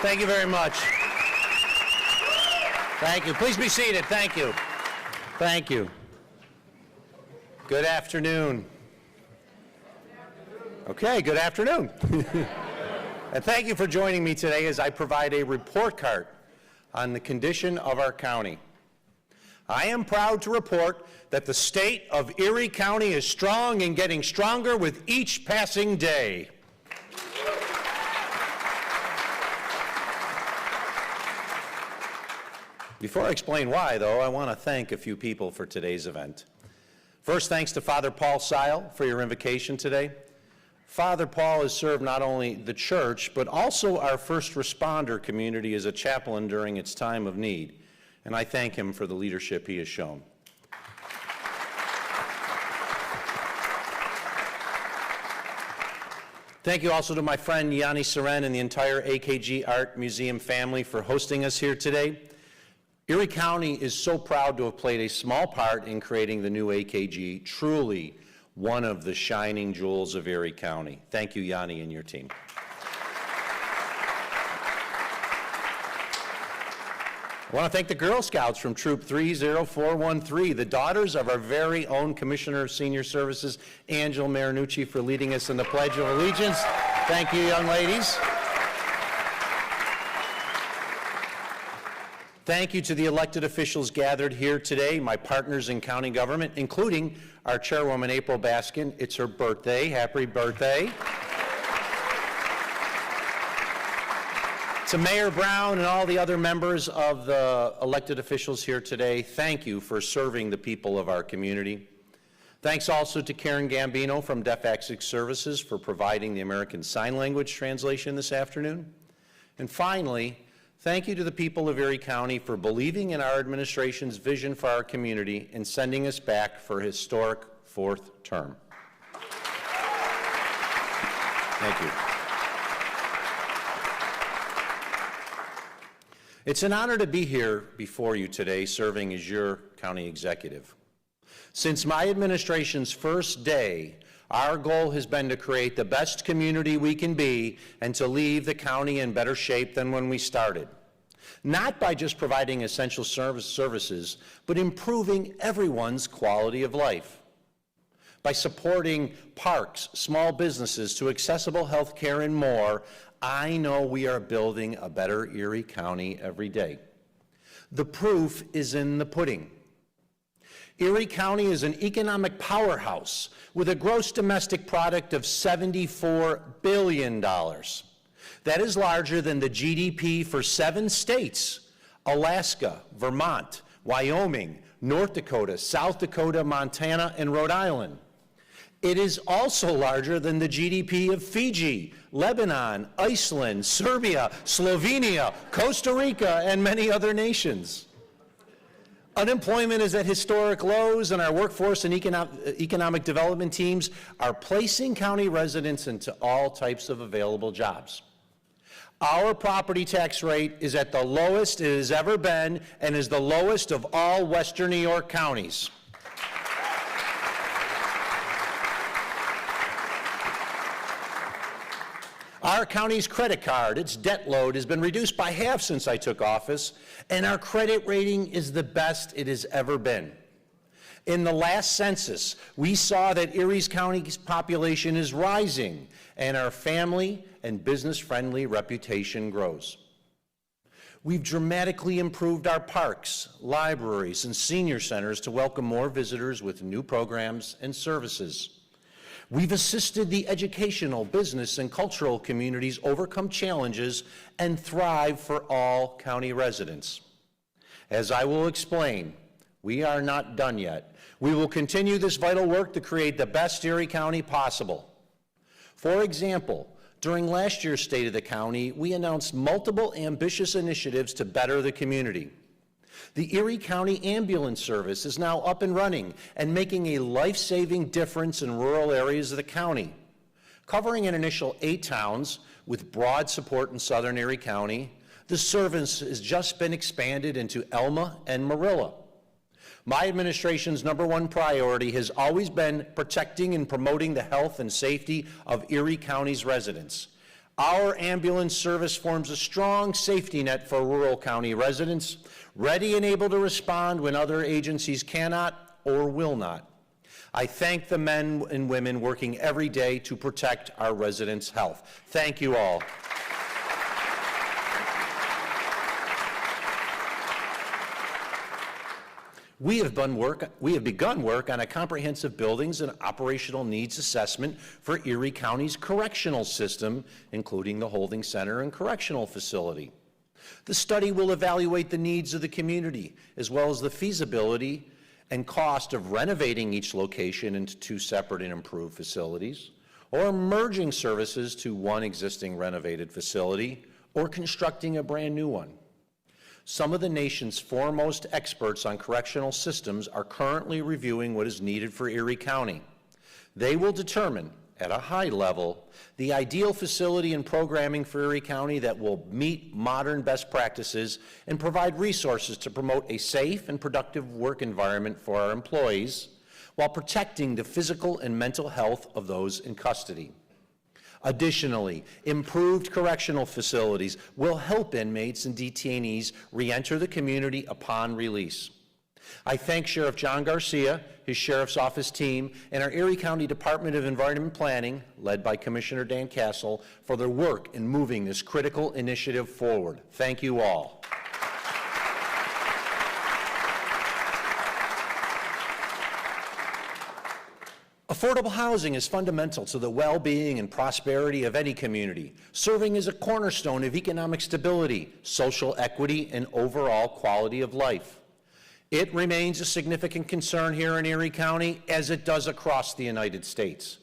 Thank you very much. Thank you. Please be seated. Thank you. Thank you. Good afternoon. Okay, good afternoon. And thank you for joining me today as I provide a report card on the condition of our county. I am proud to report that the state of Erie County is strong and getting stronger with each passing day. Before I explain why, though, I want to thank a few people for today's event. First, thanks to Father Paul Seil for your invocation today. Father Paul has served not only the church, but also our first responder community as a chaplain during its time of need, and I thank him for the leadership he has shown. Thank you also to my friend Yanni Seren and the entire AKG Art Museum family for hosting us here today. Erie County is so proud to have played a small part in creating the new AKG, truly one of the shining jewels of Erie County. Thank you, Yanni, and your team. I want to thank the Girl Scouts from Troop 30413, the daughters of our very own Commissioner of Senior Services, Angela Marinucci, for leading us in the Pledge of Allegiance. Thank you, young ladies. Thank you to the elected officials gathered here today, my partners in county government, including our chairwoman, April Baskin. It's her birthday. Happy birthday. To Mayor Brown and all the other members of the elected officials here today, thank you for serving the people of our community. Thanks also to Karen Gambino from Deaf Access Services for providing the American Sign Language translation this afternoon. And finally, thank you to the people of Erie County for believing in our administration's vision for our community and sending us back for a historic fourth term. Thank you. It's an honor to be here before you today serving as your county executive. Since my administration's first day, our goal has been to create the best community we can be and to leave the county in better shape than when we started. Not by just providing essential services, but improving everyone's quality of life. By supporting parks, small businesses, to accessible health care and more, I know we are building a better Erie County every day. The proof is in the pudding. Erie County is an economic powerhouse with a gross domestic product of $74 billion. That is larger than the GDP for 7 states: Alaska, Vermont, Wyoming, North Dakota, South Dakota, Montana, and Rhode Island. It is also larger than the GDP of Fiji, Lebanon, Iceland, Serbia, Slovenia, Costa Rica, and many other nations. Unemployment is at historic lows, and our workforce and economic development teams are placing county residents into all types of available jobs. Our property tax rate is at the lowest it has ever been and is the lowest of all Western New York counties. Our county's credit card, its debt load, has been reduced by half since I took office, and our credit rating is the best it has ever been. In the last census, we saw that Erie's county's population is rising, and our family and business-friendly reputation grows. We've dramatically improved our parks, libraries, and senior centers to welcome more visitors with new programs and services. We've assisted the educational, business, and cultural communities overcome challenges and thrive for all county residents. As I will explain, we are not done yet. We will continue this vital work to create the best Erie County possible. For example, during last year's State of the County, we announced multiple ambitious initiatives to better the community. The Erie County Ambulance Service is now up and running and making a life-saving difference in rural areas of the county. Covering an initial 8 towns with broad support in southern Erie County, the service has just been expanded into Elma and Marilla. My administration's #1 priority has always been protecting and promoting the health and safety of Erie County's residents. Our ambulance service forms a strong safety net for rural county residents, ready and able to respond when other agencies cannot or will not. I thank the men and women working every day to protect our residents' health. Thank you all. We have begun work on a comprehensive buildings and operational needs assessment for Erie County's correctional system, including the holding center and correctional facility. The study will evaluate the needs of the community, as well as the feasibility and cost of renovating each location into two separate and improved facilities, or merging services to one existing renovated facility, or constructing a brand new one. Some of the nation's foremost experts on correctional systems are currently reviewing what is needed for Erie County. They will determine, at a high level, the ideal facility and programming for Erie County that will meet modern best practices and provide resources to promote a safe and productive work environment for our employees, while protecting the physical and mental health of those in custody. Additionally, improved correctional facilities will help inmates and detainees re-enter the community upon release. I thank Sheriff John Garcia, his Sheriff's Office team, and our Erie County Department of Environment Planning, led by Commissioner Dan Castle, for their work in moving this critical initiative forward. Thank you all. Affordable housing is fundamental to the well-being and prosperity of any community, serving as a cornerstone of economic stability, social equity, and overall quality of life. It remains a significant concern here in Erie County, as it does across the United States.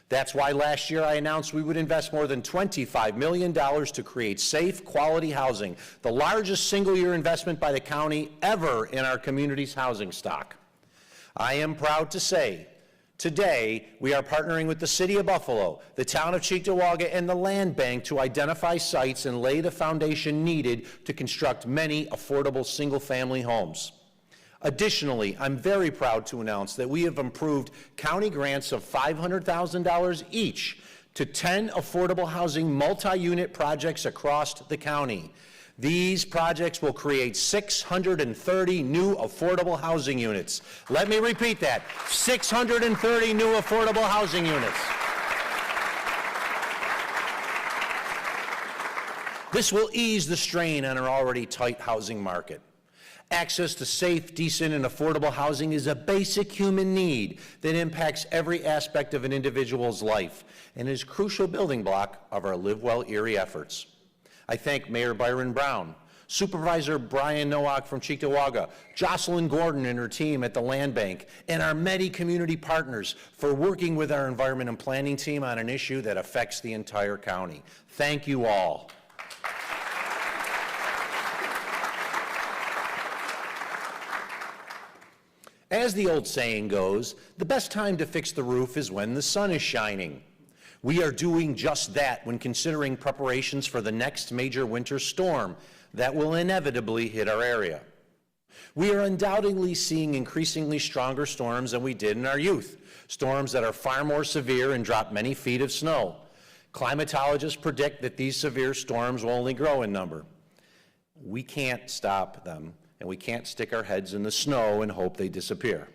That's why last year I announced we would invest more than $25 million to create safe, quality housing, the largest single-year investment by the county ever in our community's housing stock. I am proud to say, today, we are partnering with the City of Buffalo, the Town of Cheektowaga, and the Land Bank to identify sites and lay the foundation needed to construct many affordable single-family homes. Additionally, I'm very proud to announce that we have approved county grants of $500,000 each to 10 affordable housing multi-unit projects across the county. These projects will create 630 new affordable housing units. Let me repeat that, 630 new affordable housing units. This will ease the strain on our already tight housing market. Access to safe, decent, and affordable housing is a basic human need that impacts every aspect of an individual's life and is a crucial building block of our Live Well Erie efforts. I thank Mayor Byron Brown, Supervisor Brian Nowak from Cheektowaga, Jocelyn Gordon and her team at the Land Bank, and our many community partners for working with our environment and planning team on an issue that affects the entire county. Thank you all. As the old saying goes, the best time to fix the roof is when the sun is shining. We are doing just that when considering preparations for the next major winter storm that will inevitably hit our area. We are undoubtedly seeing increasingly stronger storms than we did in our youth, storms that are far more severe and drop many feet of snow. Climatologists predict that these severe storms will only grow in number. We can't stop them, and we can't stick our heads in the snow and hope they disappear.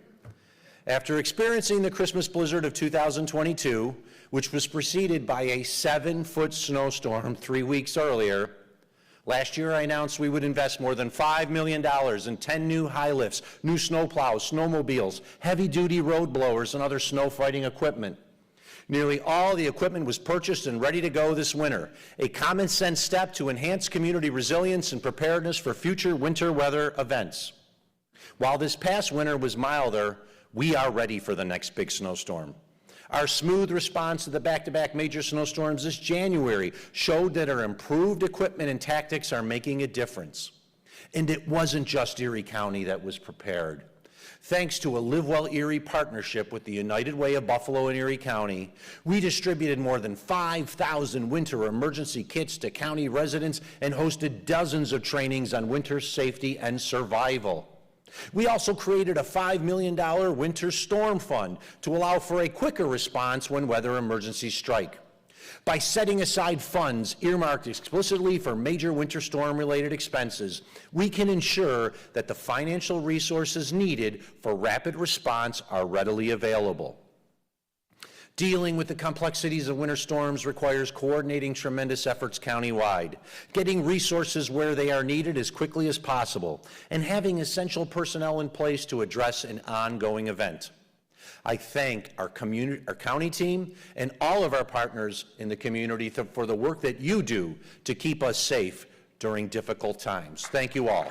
After experiencing the Christmas blizzard of 2022, which was preceded by a 7-foot snowstorm 3 weeks earlier, last year I announced we would invest more than $5 million in 10 new high lifts, new snowplows, snowmobiles, heavy-duty road blowers, and other snow fighting equipment. Nearly all the equipment was purchased and ready to go this winter, a common sense step to enhance community resilience and preparedness for future winter weather events. While this past winter was milder, we are ready for the next big snowstorm. Our smooth response to the back-to-back major snowstorms this January showed that our improved equipment and tactics are making a difference. And it wasn't just Erie County that was prepared. Thanks to a Live Well Erie partnership with the United Way of Buffalo and Erie County, we distributed more than 5,000 winter emergency kits to county residents and hosted dozens of trainings on winter safety and survival. We also created a $5 million winter storm fund to allow for a quicker response when weather emergencies strike. By setting aside funds earmarked explicitly for major winter storm-related expenses, we can ensure that the financial resources needed for rapid response are readily available. Dealing with the complexities of winter storms requires coordinating tremendous efforts countywide, getting resources where they are needed as quickly as possible, and having essential personnel in place to address an ongoing event. I thank our county team and all of our partners in the community for the work that you do to keep us safe during difficult times. Thank you all.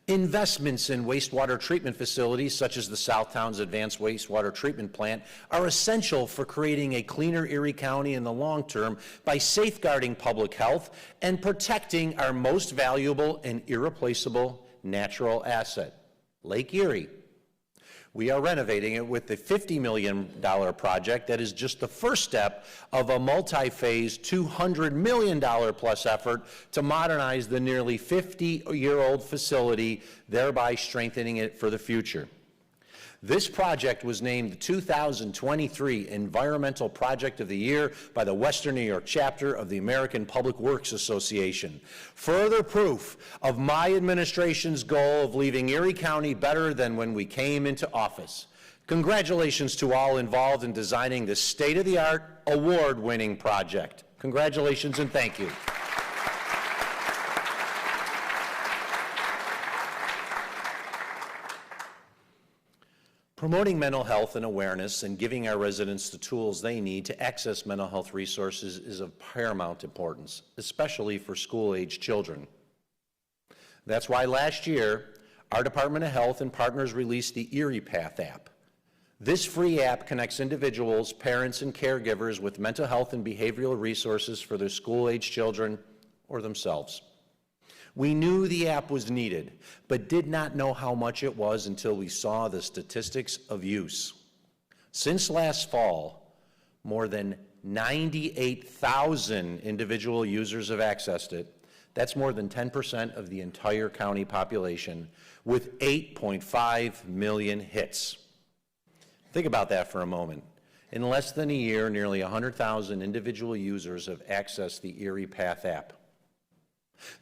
Investments in wastewater treatment facilities, such as the Southtowns Advanced Wastewater Treatment Plant, are essential for creating a cleaner Erie County in the long term by safeguarding public health and protecting our most valuable and irreplaceable natural asset, Lake Erie. We are renovating it with the $50 million project that is just the first step of a multi-phase $200 million plus effort to modernize the nearly 50-year-old facility, thereby strengthening it for the future. This project was named the 2023 Environmental Project of the Year by the Western New York chapter of the American Public Works Association. Further proof of my administration's goal of leaving Erie County better than when we came into office. Congratulations to all involved in designing this state-of-the-art, award-winning project. Congratulations and thank you. Promoting mental health and awareness and giving our residents the tools they need to access mental health resources is of paramount importance, especially for school-age children. That's why last year, our Department of Health and partners released the Eerie Path app. This free app connects individuals, parents, and caregivers with mental health and behavioral resources for their school-age children or themselves. We knew the app was needed, but did not know how much it was until we saw the statistics of use. Since last fall, more than 98,000 individual users have accessed it. That's more than 10% of the entire county population, with 8.5 million hits. Think about that for a moment. In less than a year, nearly 100,000 individual users have accessed the Eerie Path app.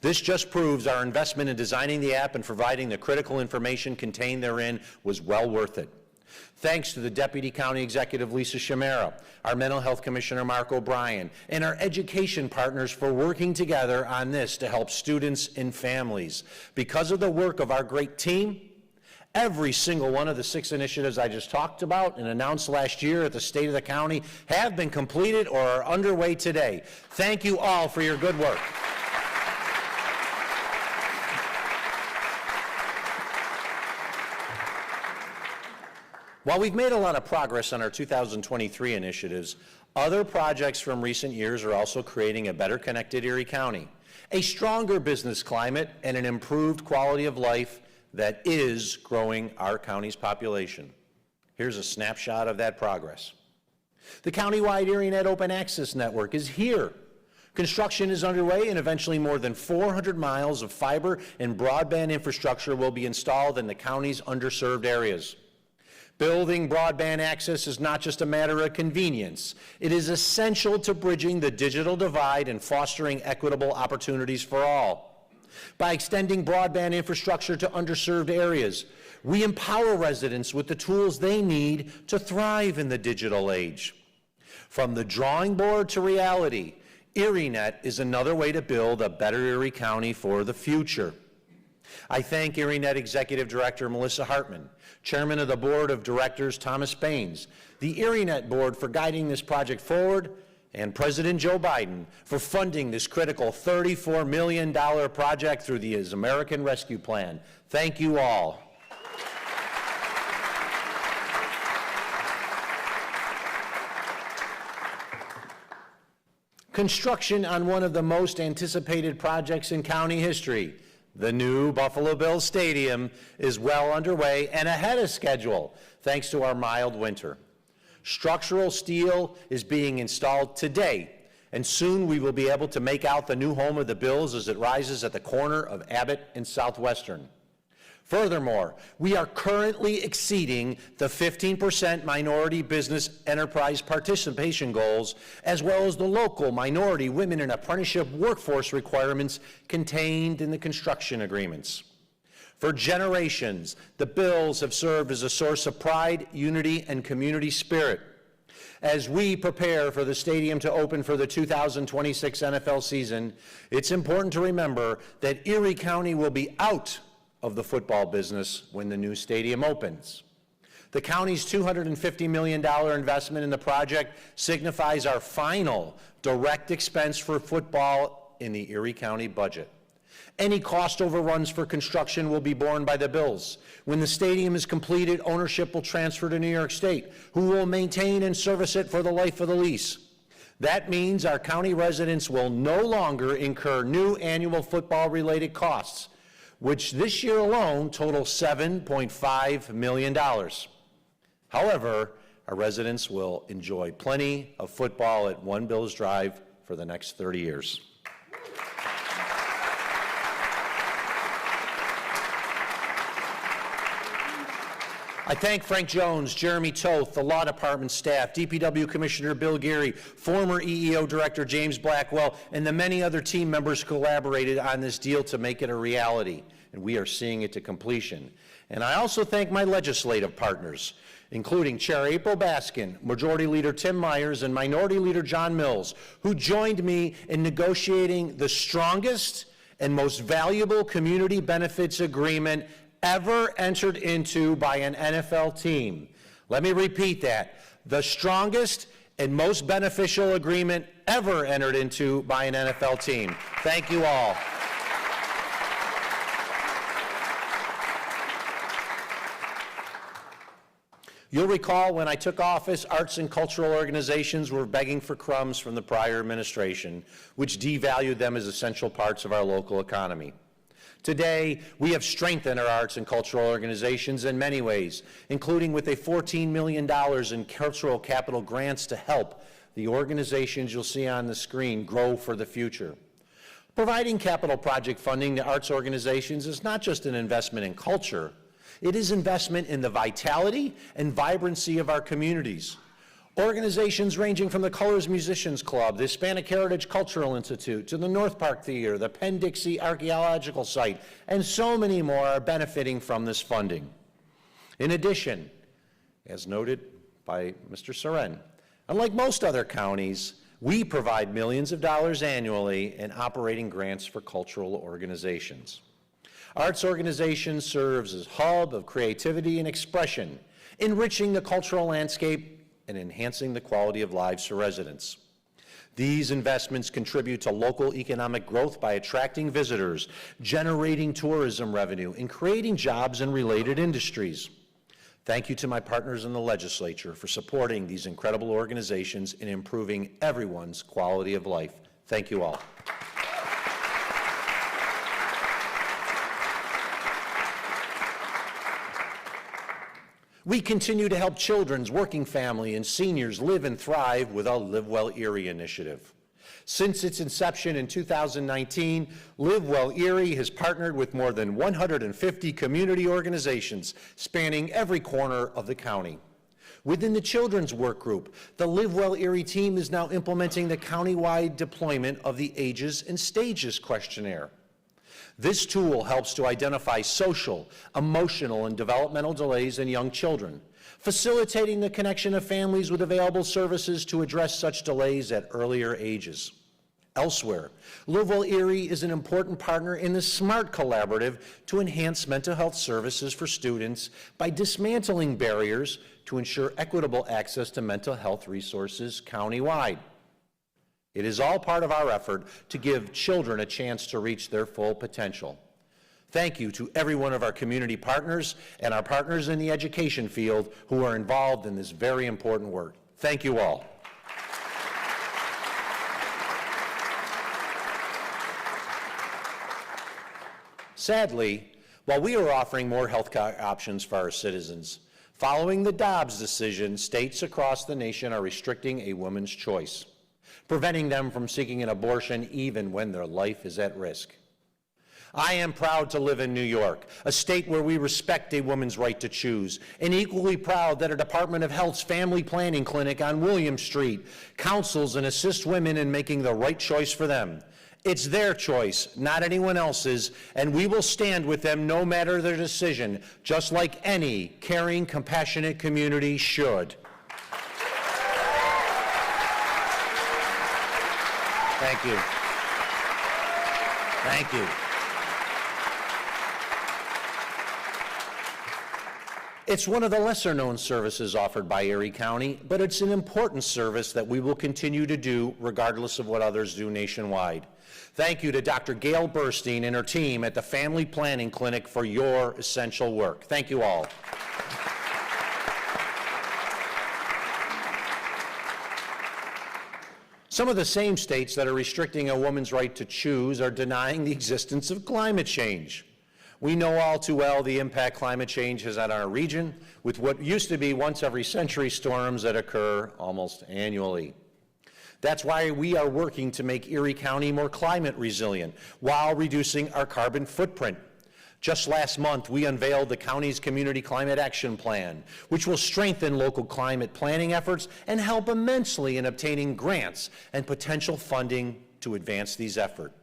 This just proves our investment in designing the app and providing the critical information contained therein was well worth it. Thanks to the Deputy County Executive Lisa Chimera, our Mental Health Commissioner Mark O'Brien, and our education partners for working together on this to help students and families. Because of the work of our great team, every single one of the 6 initiatives I just talked about and announced last year at the State of the County have been completed or are underway today. Thank you all for your good work. While we've made a lot of progress on our 2023 initiatives, other projects from recent years are also creating a better connected Erie County, a stronger business climate, and an improved quality of life that is growing our county's population. Here's a snapshot of that progress. The countywide EerieNet Open Access Network is here. Construction is underway, and eventually more than 400 miles of fiber and broadband infrastructure will be installed in the county's underserved areas. Building broadband access is not just a matter of convenience. It is essential to bridging the digital divide and fostering equitable opportunities for all. By extending broadband infrastructure to underserved areas, we empower residents with the tools they need to thrive in the digital age. From the drawing board to reality, EerieNet is another way to build a better Erie County for the future. I thank EerieNet Executive Director Melissa Hartman, Chairman of the Board of Directors Thomas Baines, the EerieNet Board for guiding this project forward, and President Joe Biden for funding this critical $34 million project through the American Rescue Plan. Thank you all. Construction on one of the most anticipated projects in county history, the new Buffalo Bills Stadium, is well underway and ahead of schedule, thanks to our mild winter. Structural steel is being installed today, and soon we will be able to make out the new home of the Bills as it rises at the corner of Abbott and Southwestern. Furthermore, we are currently exceeding the 15% minority business enterprise participation goals, as well as the local minority women and apprenticeship workforce requirements contained in the construction agreements. For generations, the bills have served as a source of pride, unity, and community spirit. As we prepare for the stadium to open for the 2026 NFL season, it's important to remember that Erie County will be out of the football business when the new stadium opens. The county's $250 million investment in the project signifies our final direct expense for football in the Erie County budget. Any cost overruns for construction will be borne by the Bills. When the stadium is completed, ownership will transfer to New York State, who will maintain and service it for the life of the lease. That means our county residents will no longer incur new annual football-related costs, which this year alone total $7.5 million. However, our residents will enjoy plenty of football at One Bills Drive for the next 30 years. I thank Frank Jones, Jeremy Toth, the Law Department staff, DPW Commissioner Bill Geary, former EEO Director James Blackwell, and the many other team members who collaborated on this deal to make it a reality, and we are seeing it to completion. And I also thank my legislative partners, including Chair April Baskin, Majority Leader Tim Myers, and Minority Leader John Mills, who joined me in negotiating the strongest and most valuable community benefits agreement ever entered into by an NFL team. Let me repeat that. The strongest and most beneficial agreement ever entered into by an NFL team. Thank you all. You'll recall when I took office, arts and cultural organizations were begging for crumbs from the prior administration, which devalued them as essential parts of our local economy. Today, we have strengthened our arts and cultural organizations in many ways, including with a $14 million in cultural capital grants to help the organizations you'll see on the screen grow for the future. Providing capital project funding to arts organizations is not just an investment in culture, it is investment in the vitality and vibrancy of our communities. Organizations ranging from the Colors Musicians Club, the Hispanic Heritage Cultural Institute, to the North Park Theater, the Penn-Dixie Archaeological Site, and so many more are benefiting from this funding. In addition, as noted by Mr. Soren, unlike most other counties, we provide millions of dollars annually in operating grants for cultural organizations. Arts organizations serves as a hub of creativity and expression, enriching the cultural landscape and enhancing the quality of lives for residents. These investments contribute to local economic growth by attracting visitors, generating tourism revenue, and creating jobs in related industries. Thank you to my partners in the legislature for supporting these incredible organizations in improving everyone's quality of life. Thank you all. We continue to help children's working family and seniors live and thrive with our Live Well Erie initiative. Since its inception in 2019, Live Well Erie has partnered with more than 150 community organizations spanning every corner of the county. Within the children's work group, the Live Well Erie team is now implementing the countywide deployment of the Ages and Stages questionnaire. This tool helps to identify social, emotional, and developmental delays in young children, facilitating the connection of families with available services to address such delays at earlier ages. Elsewhere, Live Well Erie is an important partner in the SMART Collaborative to enhance mental health services for students by dismantling barriers to ensure equitable access to mental health resources countywide. It is all part of our effort to give children a chance to reach their full potential. Thank you to every one of our community partners and our partners in the education field who are involved in this very important work. Thank you all. Sadly, while we are offering more health care options for our citizens, following the Dobbs decision, states across the nation are restricting a woman's choice, preventing them from seeking an abortion even when their life is at risk. I am proud to live in New York, a state where we respect a woman's right to choose, and equally proud that our Department of Health's Family Planning Clinic on William Street counsels and assists women in making the right choice for them. It's their choice, not anyone else's, and we will stand with them no matter their decision, just like any caring, compassionate community should. Thank you. Thank you. It's one of the lesser-known services offered by Erie County, but it's an important service that we will continue to do regardless of what others do nationwide. Thank you to Dr. Gail Burstein and her team at the Family Planning Clinic for your essential work. Thank you all. Some of the same states that are restricting a woman's right to choose are denying the existence of climate change. We know all too well the impact climate change has on our region, with what used to be once every century storms that occur almost annually. That's why we are working to make Erie County more climate resilient while reducing our carbon footprint. Just last month, we unveiled the county's Community Climate Action Plan, which will strengthen local climate planning efforts and help immensely in obtaining grants and potential funding to advance these efforts.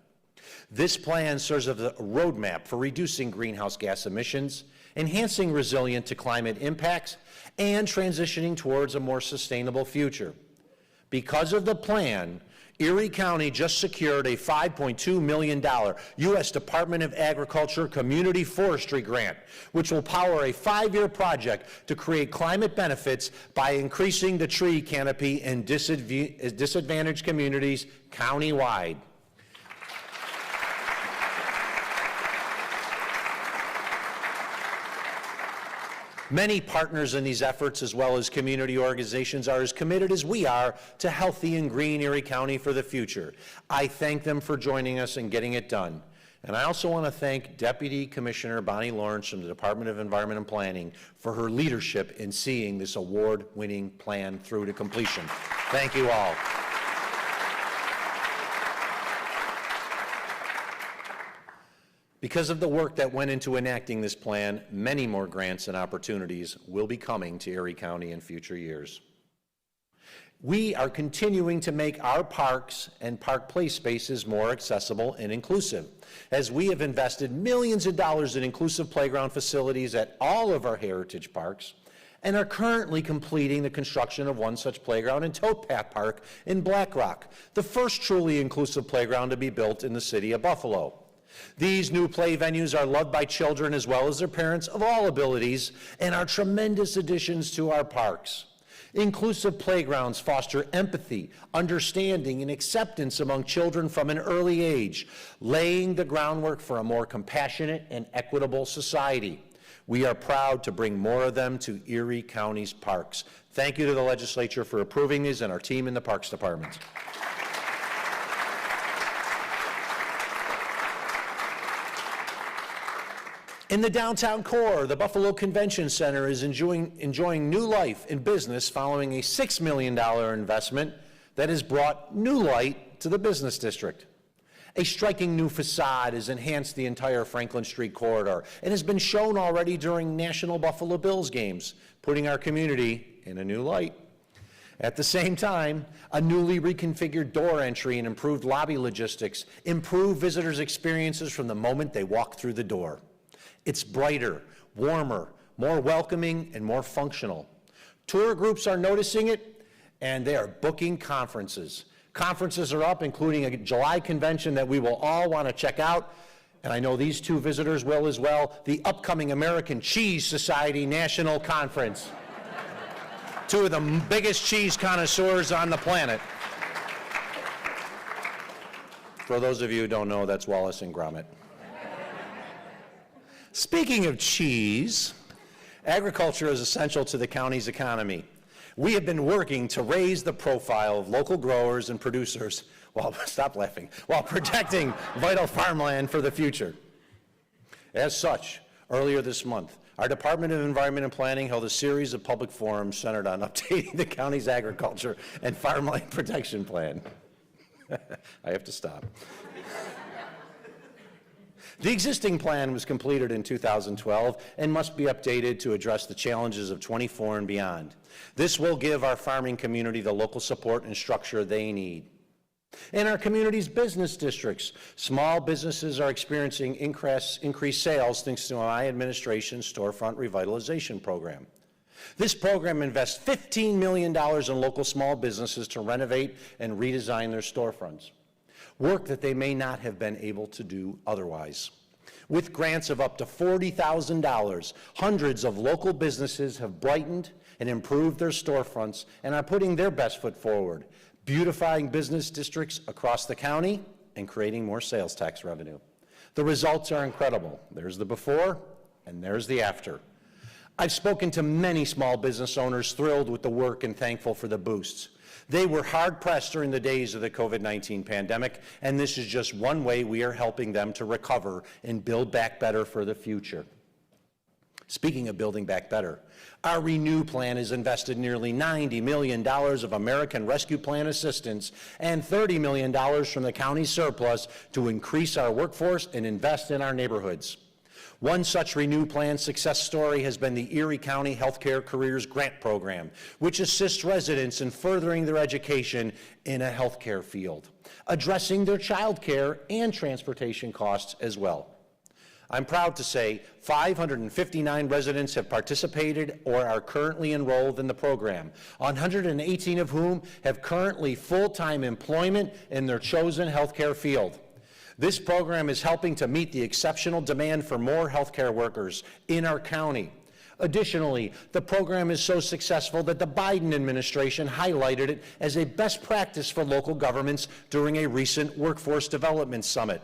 This plan serves as a roadmap for reducing greenhouse gas emissions, enhancing resilience to climate impacts, and transitioning towards a more sustainable future. Because of the plan, Erie County just secured a $5.2 million U.S. Department of Agriculture Community Forestry grant, which will power a 5-year project to create climate benefits by increasing the tree canopy in disadvantaged communities countywide. Many partners in these efforts, as well as community organizations, are as committed as we are to healthy and green Erie County for the future. I thank them for joining us and getting it done. And I also want to thank Deputy Commissioner Bonnie Lawrence from the Department of Environment and Planning for her leadership in seeing this award-winning plan through to completion. Thank you all. Because of the work that went into enacting this plan, many more grants and opportunities will be coming to Erie County in future years. We are continuing to make our parks and park play spaces more accessible and inclusive, as we have invested millions of dollars in inclusive playground facilities at all of our heritage parks, and are currently completing the construction of one such playground in Towpath Park in Black Rock, the first truly inclusive playground to be built in the city of Buffalo. These new play venues are loved by children as well as their parents of all abilities and are tremendous additions to our parks. Inclusive playgrounds foster empathy, understanding, and acceptance among children from an early age, laying the groundwork for a more compassionate and equitable society. We are proud to bring more of them to Erie County's parks. Thank you to the legislature for approving these and our team in the Parks Department. In the downtown core, the Buffalo Convention Center is enjoying new life in business following a $6 million investment that has brought new light to the business district. A striking new facade has enhanced the entire Franklin Street corridor and has been shown already during National Buffalo Bills games, putting our community in a new light. At the same time, a newly reconfigured door entry and improved lobby logistics improve visitors' experiences from the moment they walk through the door. It's brighter, warmer, more welcoming, and more functional. Tour groups are noticing it, and they are booking conferences. Conferences are up, including a July convention that we will all want to check out, and I know these two visitors will as well, the upcoming American Cheese Society National Conference. Two of the biggest cheese connoisseurs on the planet. For those of you who don't know, that's Wallace and Gromit. Speaking of cheese, agriculture is essential to the county's economy. We have been working to raise the profile of local growers and producers while protecting vital farmland for the future. As such, earlier this month, our Department of Environment and Planning held a series of public forums centered on updating the county's agriculture and farmland protection plan. I have to stop. The existing plan was completed in 2012 and must be updated to address the challenges of '24 and beyond. This will give our farming community the local support and structure they need. In our community's business districts, small businesses are experiencing increased sales thanks to my administration's storefront revitalization program. This program invests $15 million in local small businesses to renovate and redesign their storefronts, work that they may not have been able to do otherwise. With grants of up to $40,000, hundreds of local businesses have brightened and improved their storefronts and are putting their best foot forward, beautifying business districts across the county and creating more sales tax revenue. The results are incredible. There's the before and there's the after. I've spoken to many small business owners thrilled with the work and thankful for the boosts. They were hard-pressed during the days of the COVID-19 pandemic, and this is just one way we are helping them to recover and build back better for the future. Speaking of building back better, our Renew plan has invested nearly $90 million of American Rescue Plan assistance and $30 million from the county surplus to increase our workforce and invest in our neighborhoods. One such Renew Plan success story has been the Erie County Healthcare Careers Grant Program, which assists residents in furthering their education in a healthcare field, addressing their child care and transportation costs as well. I'm proud to say 559 residents have participated or are currently enrolled in the program, 118 of whom have currently full-time employment in their chosen healthcare field. This program is helping to meet the exceptional demand for more healthcare workers in our county. Additionally, the program is so successful that the Biden administration highlighted it as a best practice for local governments during a recent Workforce Development Summit.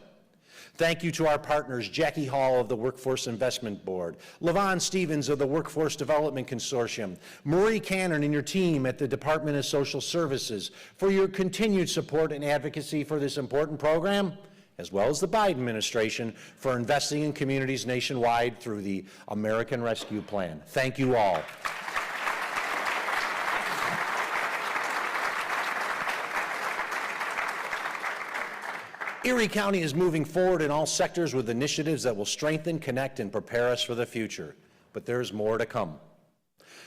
Thank you to our partners, Jackie Hall of the Workforce Investment Board, LaVon Stevens of the Workforce Development Consortium, Marie Cannon and your team at the Department of Social Services for your continued support and advocacy for this important program, as well as the Biden administration for investing in communities nationwide through the American Rescue Plan. Thank you all. Erie County is moving forward in all sectors with initiatives that will strengthen, connect, and prepare us for the future. But there's more to come.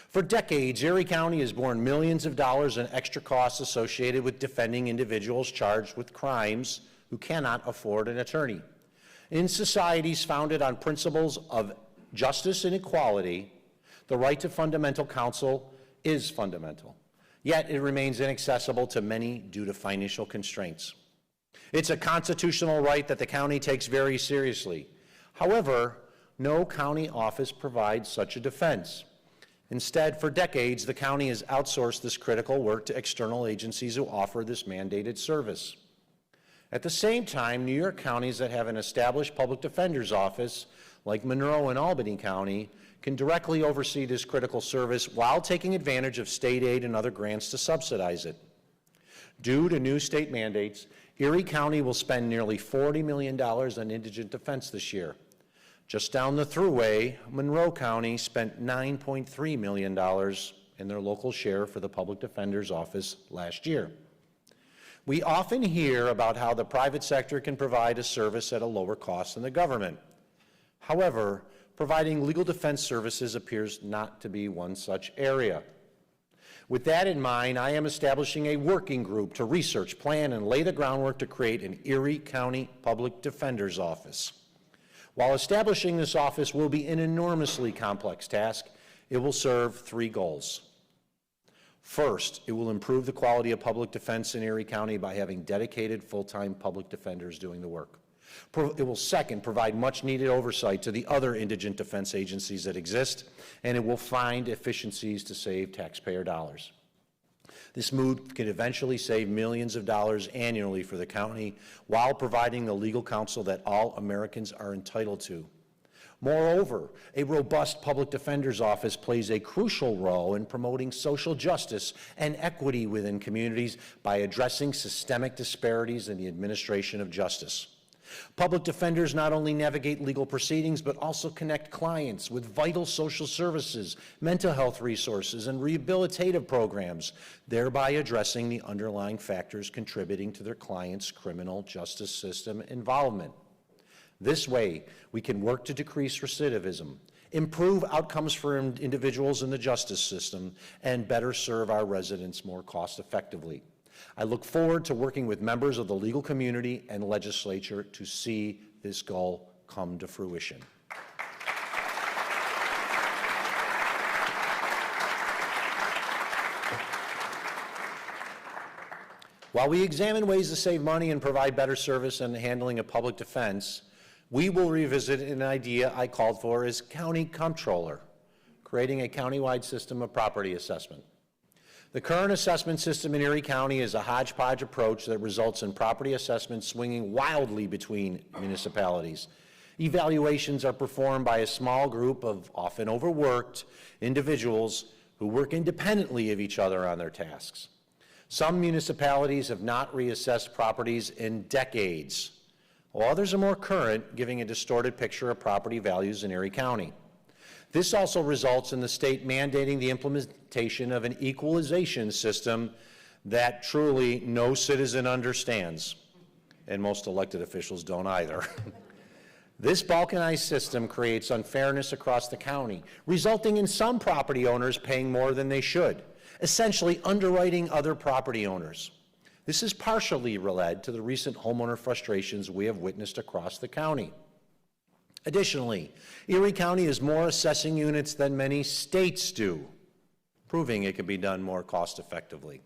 For decades, Erie County has borne millions of dollars in extra costs associated with defending individuals charged with crimes who cannot afford an attorney. In societies founded on principles of justice and equality, the right to fundamental counsel is fundamental. Yet it remains inaccessible to many due to financial constraints. It's a constitutional right that the county takes very seriously. However, no county office provides such a defense. Instead, for decades, the county has outsourced this critical work to external agencies who offer this mandated service. At the same time, New York counties that have an established public defender's office, like Monroe and Albany County, can directly oversee this critical service while taking advantage of state aid and other grants to subsidize it. Due to new state mandates, Erie County will spend nearly $40 million on indigent defense this year. Just down the thruway, Monroe County spent $9.3 million in their local share for the public defender's office last year. We often hear about how the private sector can provide a service at a lower cost than the government. However, providing legal defense services appears not to be one such area. With that in mind, I am establishing a working group to research, plan, and lay the groundwork to create an Erie County Public Defender's Office. While establishing this office will be an enormously complex task, it will serve three goals. First, it will improve the quality of public defense in Erie County by having dedicated full-time public defenders doing the work. It will, second, provide much-needed oversight to the other indigent defense agencies that exist, and it will find efficiencies to save taxpayer dollars. This move can eventually save millions of dollars annually for the county while providing the legal counsel that all Americans are entitled to. Moreover, a robust public defender's office plays a crucial role in promoting social justice and equity within communities by addressing systemic disparities in the administration of justice. Public defenders not only navigate legal proceedings, but also connect clients with vital social services, mental health resources, and rehabilitative programs, thereby addressing the underlying factors contributing to their clients' criminal justice system involvement. This way, we can work to decrease recidivism, improve outcomes for individuals in the justice system, and better serve our residents more cost-effectively. I look forward to working with members of the legal community and legislature to see this goal come to fruition. While we examine ways to save money and provide better service in the handling of public defense, we will revisit an idea I called for as county comptroller, creating a countywide system of property assessment. The current assessment system in Erie County is a hodgepodge approach that results in property assessments swinging wildly between municipalities. Evaluations are performed by a small group of often overworked individuals who work independently of each other on their tasks. Some municipalities have not reassessed properties in decades, while others are more current, giving a distorted picture of property values in Erie County. This also results in the state mandating the implementation of an equalization system that truly no citizen understands, and most elected officials don't either. This balkanized system creates unfairness across the county, resulting in some property owners paying more than they should, essentially underwriting other property owners. This is partially related to the recent homeowner frustrations we have witnessed across the county. Additionally, Erie County has more assessing units than many states do, proving it can be done more cost-effectively.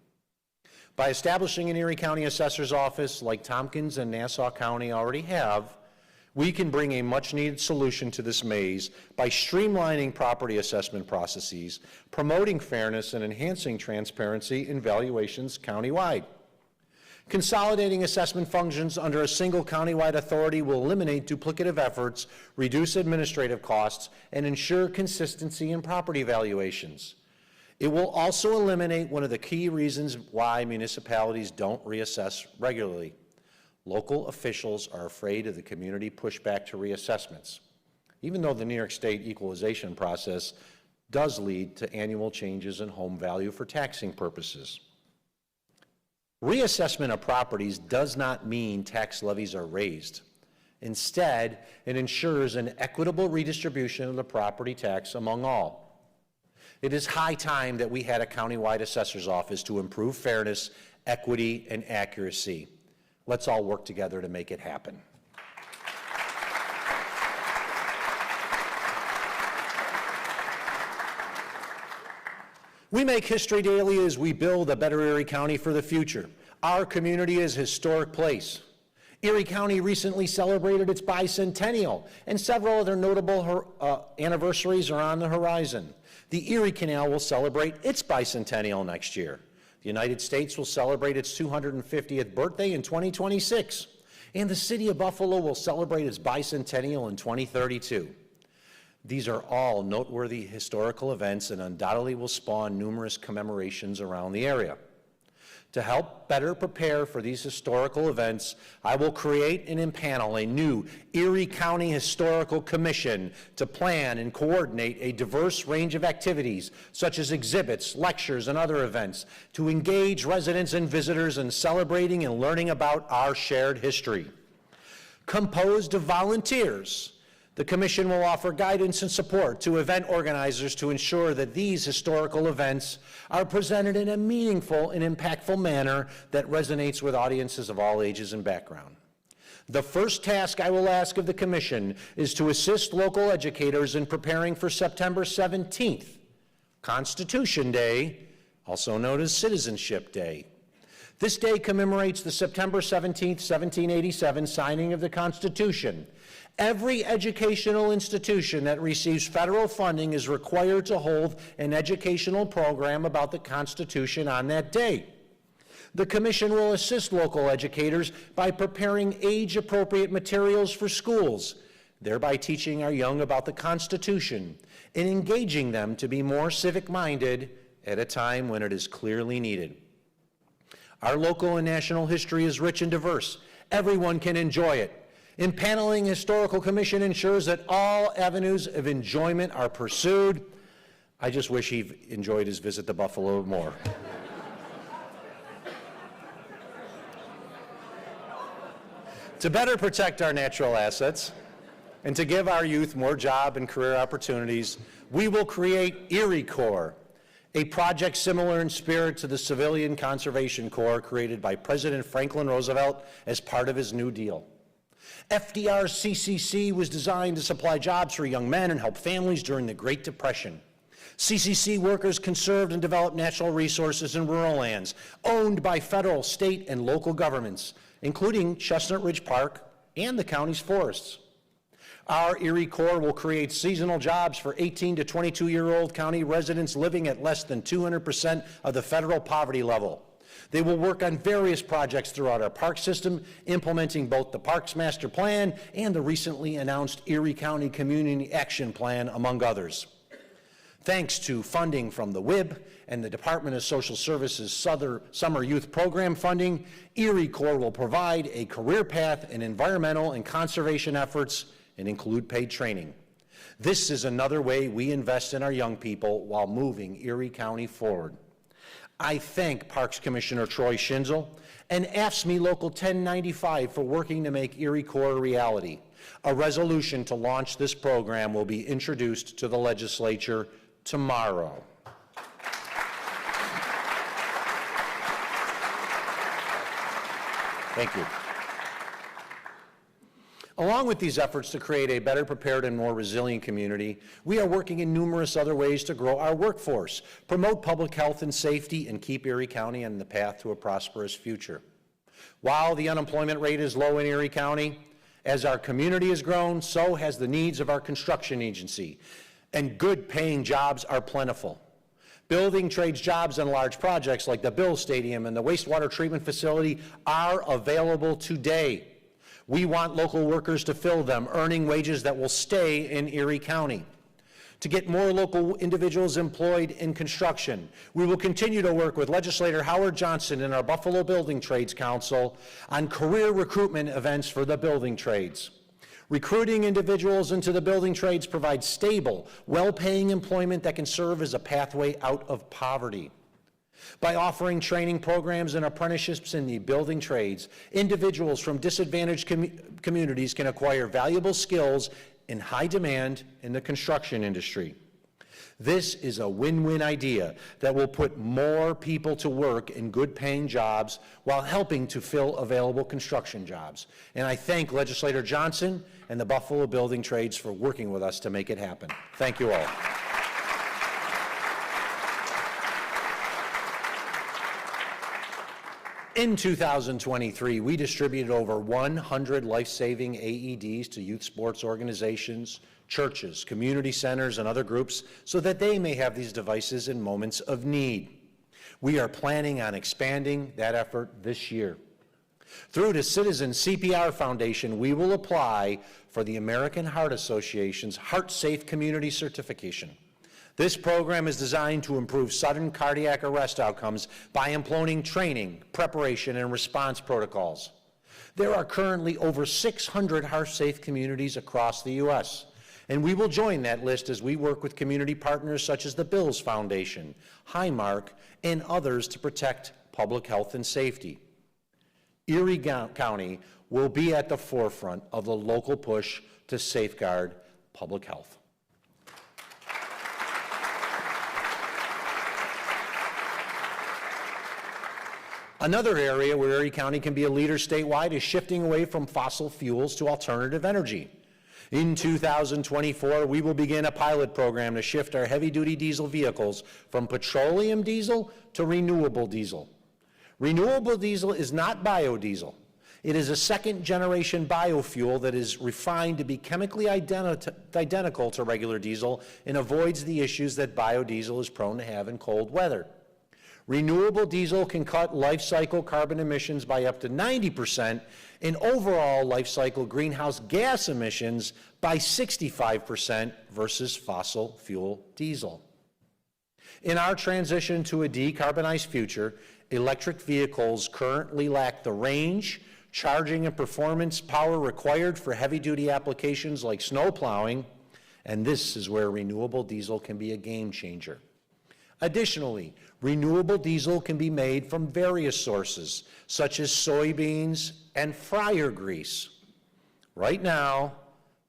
By establishing an Erie County Assessor's Office like Tompkins and Nassau County already have, we can bring a much-needed solution to this maze by streamlining property assessment processes, promoting fairness, and enhancing transparency in valuations countywide. Consolidating assessment functions under a single countywide authority will eliminate duplicative efforts, reduce administrative costs, and ensure consistency in property valuations. It will also eliminate one of the key reasons why municipalities don't reassess regularly. Local officials are afraid of the community pushback to reassessments, even though the New York State equalization process does lead to annual changes in home value for taxing purposes. Reassessment of properties does not mean tax levies are raised. Instead, it ensures an equitable redistribution of the property tax among all. It is high time that we had a countywide assessor's office to improve fairness, equity, and accuracy. Let's all work together to make it happen. We make history daily as we build a better Erie County for the future. Our community is a historic place. Erie County recently celebrated its bicentennial, and several other notable anniversaries are on the horizon. The Erie Canal will celebrate its bicentennial next year. The United States will celebrate its 250th birthday in 2026, and the city of Buffalo will celebrate its bicentennial in 2032. These are all noteworthy historical events and undoubtedly will spawn numerous commemorations around the area. To help better prepare for these historical events, I will create and impanel a new Erie County Historical Commission to plan and coordinate a diverse range of activities, such as exhibits, lectures, and other events, to engage residents and visitors in celebrating and learning about our shared history. Composed of volunteers, the Commission will offer guidance and support to event organizers to ensure that these historical events are presented in a meaningful and impactful manner that resonates with audiences of all ages and background. The first task I will ask of the Commission is to assist local educators in preparing for September 17th, Constitution Day, also known as Citizenship Day. This day commemorates the September 17th, 1787 signing of the Constitution. Every educational institution that receives federal funding is required to hold an educational program about the Constitution on that day. The Commission will assist local educators by preparing age-appropriate materials for schools, thereby teaching our young about the Constitution and engaging them to be more civic-minded at a time when it is clearly needed. Our local and national history is rich and diverse. Everyone can enjoy it. Impaneling Historical Commission ensures that all avenues of enjoyment are pursued. I just wish he enjoyed his visit to Buffalo more. To better protect our natural assets, And to give our youth more job and career opportunities, we will create Eerie Corp, a project similar in spirit to the Civilian Conservation Corps created by President Franklin Roosevelt as part of his New Deal. FDR's CCC was designed to supply jobs for young men and help families during the Great Depression. CCC workers conserved and developed natural resources in rural lands owned by federal, state, and local governments, including Chestnut Ridge Park and the county's forests. Our Eerie Corp will create seasonal jobs for 18 to 22-year-old county residents living at less than 200% of the federal poverty level. They will work on various projects throughout our park system, implementing both the Parks Master Plan and the recently announced Erie County Community Action Plan, among others. Thanks to funding from the WIB and the Department of Social Services Summer Youth Program funding, Eerie Corp will provide a career path in environmental and conservation efforts and include paid training. This is another way we invest in our young people while moving Erie County forward. I thank Parks Commissioner Troy Schinzel and AFSCME Local 1095 for working to make Eerie Corp a reality. A resolution to launch this program will be introduced to the legislature tomorrow. Thank you. Along with these efforts to create a better prepared and more resilient community, we are working in numerous other ways to grow our workforce, promote public health and safety, and keep Erie County on the path to a prosperous future. While the unemployment rate is low in Erie County, as our community has grown, so has the needs of our construction agency, and good paying jobs are plentiful. Building trades jobs on large projects like the Bill Stadium and the wastewater treatment facility are available today. We want local workers to fill them, earning wages that will stay in Erie County. To get more local individuals employed in construction, we will continue to work with legislator Howard Johnson and our Buffalo Building Trades Council on career recruitment events for the building trades. Recruiting individuals into the building trades provides stable, well-paying employment that can serve as a pathway out of poverty. By offering training programs and apprenticeships in the building trades, individuals from disadvantaged communities can acquire valuable skills in high demand in the construction industry. This is a win-win idea that will put more people to work in good-paying jobs while helping to fill available construction jobs. And I thank Legislator Johnson and the Buffalo Building Trades for working with us to make it happen. Thank you all. In 2023, we distributed over 100 life-saving AEDs to youth sports organizations, churches, community centers, and other groups so that they may have these devices in moments of need. We are planning on expanding that effort this year. Through the Citizen CPR Foundation, we will apply for the American Heart Association's Heart Safe Community Certification. This program is designed to improve sudden cardiac arrest outcomes by employing training, preparation, and response protocols. There are currently over 600 heart-safe communities across the U.S., and we will join that list as we work with community partners such as the Bills Foundation, Highmark, and others to protect public health and safety. Erie County will be at the forefront of the local push to safeguard public health. Another area where Erie County can be a leader statewide is shifting away from fossil fuels to alternative energy. In 2024, we will begin a pilot program to shift our heavy-duty diesel vehicles from petroleum diesel to renewable diesel. Renewable diesel is not biodiesel. It is a second-generation biofuel that is refined to be chemically identical to regular diesel and avoids the issues that biodiesel is prone to have in cold weather. Renewable diesel can cut life cycle carbon emissions by up to 90% and overall life cycle greenhouse gas emissions by 65% versus fossil fuel diesel. In our transition to a decarbonized future, electric vehicles currently lack the range, charging, and performance power required for heavy-duty applications like snow plowing, and this is where renewable diesel can be a game changer. Additionally, renewable diesel can be made from various sources, such as soybeans and fryer grease. Right now,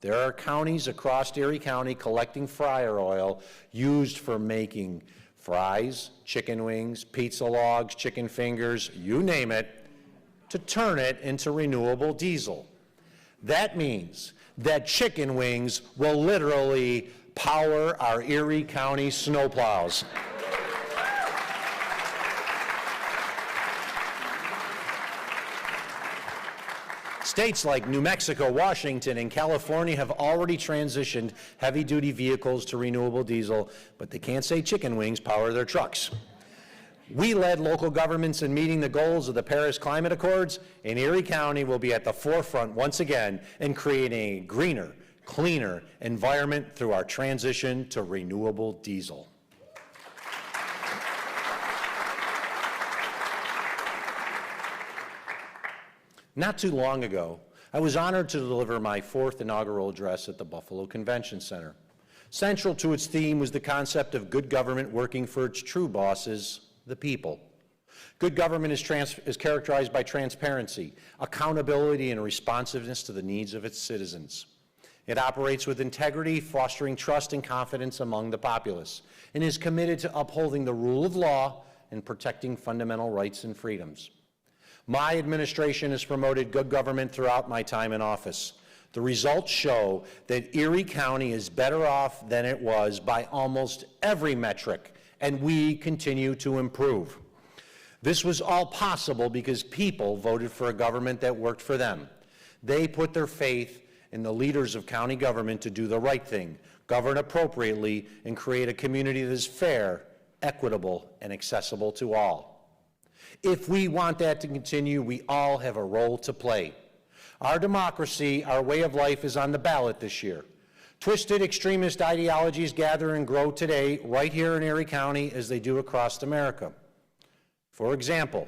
There are counties across Erie County collecting fryer oil used for making fries, chicken wings, pizza logs, chicken fingers, you name it, to turn it into renewable diesel. That means that chicken wings will literally power our Erie County snowplows. States like New Mexico, Washington, and California have already transitioned heavy-duty vehicles to renewable diesel, but they can't say chicken wings power their trucks. We led local governments in meeting the goals of the Paris Climate Accords, and Erie County will be at the forefront once again in creating a greener, cleaner environment through our transition to renewable diesel. Not too long ago, I was honored to deliver my 4th inaugural address at the Buffalo Convention Center. Central to its theme was the concept of good government working for its true bosses, the people. Good government is characterized by transparency, accountability, and responsiveness to the needs of its citizens. It operates with integrity, fostering trust and confidence among the populace, and is committed to upholding the rule of law and protecting fundamental rights and freedoms. My administration has promoted good government throughout my time in office. The results show that Erie County is better off than it was by almost every metric, and we continue to improve. This was all possible because people voted for a government that worked for them. They put their faith in the leaders of county government to do the right thing, govern appropriately, and create a community that is fair, equitable, and accessible to all. If we want that to continue, we all have a role to play. Our democracy, our way of life is on the ballot this year. Twisted extremist ideologies gather and grow today right here in Erie County as they do across America. For example,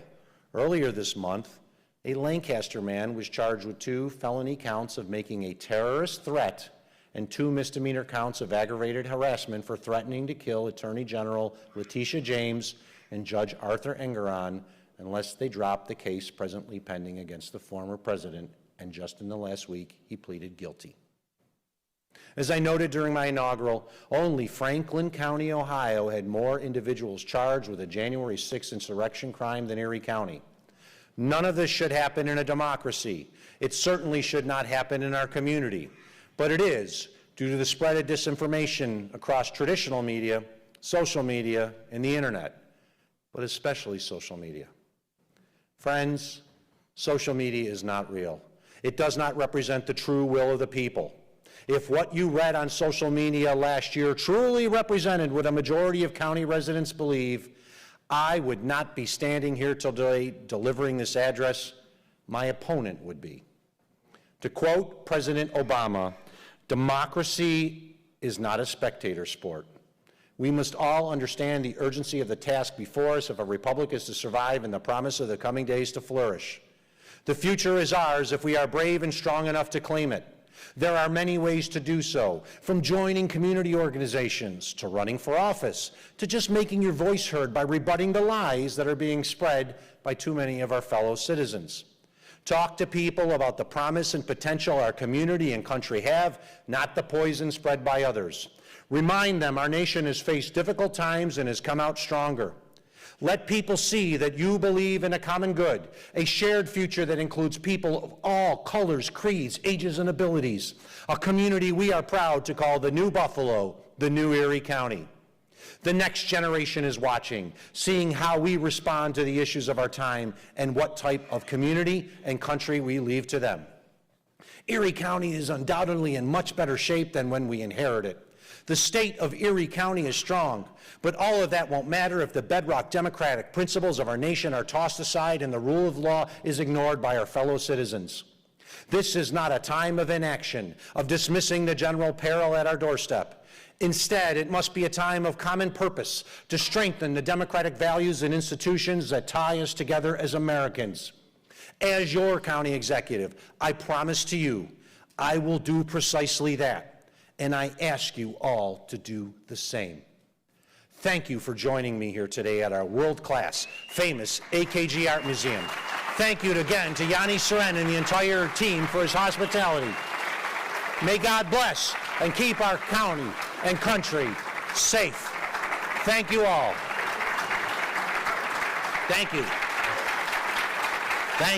earlier this month, a Lancaster man was charged with 2 felony counts of making a terrorist threat and 2 misdemeanor counts of aggravated harassment for threatening to kill Attorney General Letitia James and Judge Arthur Engeron unless they drop the case presently pending against the former president, and just in the last week, he pleaded guilty. As I noted during my inaugural, only Franklin County, Ohio had more individuals charged with a January 6th insurrection crime than Erie County. None of this should happen in a democracy. It certainly should not happen in our community, but it is due to the spread of disinformation across traditional media, social media, and the internet, but especially social media. Friends, social media is not real. It does not represent the true will of the people. If what you read on social media last year truly represented what a majority of county residents believe, I would not be standing here today delivering this address. My opponent would be. To quote President Obama, democracy is not a spectator sport. We must all understand the urgency of the task before us if a republic is to survive and the promise of the coming days to flourish. The future is ours if we are brave and strong enough to claim it. There are many ways to do so, from joining community organizations, to running for office, to just making your voice heard by rebutting the lies that are being spread by too many of our fellow citizens. Talk to people about the promise and potential our community and country have, not the poison spread by others. Remind them our nation has faced difficult times and has come out stronger. Let people see that you believe in a common good, a shared future that includes people of all colors, creeds, ages, and abilities, a community we are proud to call the New Buffalo, the New Erie County. The next generation is watching, seeing how we respond to the issues of our time and what type of community and country we leave to them. Erie County is undoubtedly in much better shape than when we inherited it. The state of Erie County is strong, but all of that won't matter if the bedrock democratic principles of our nation are tossed aside and the rule of law is ignored by our fellow citizens. This is not a time of inaction, of dismissing the general peril at our doorstep. Instead, it must be a time of common purpose to strengthen the democratic values and institutions that tie us together as Americans. As your county executive, I promise to you, I will do precisely that. And I ask you all to do the same. Thank you for joining me here today at our world-class, famous AKG Art Museum. Thank you again to Yanni Seren and the entire team for his hospitality. May God bless and keep our county and country safe. Thank you all. Thank you. Thank you.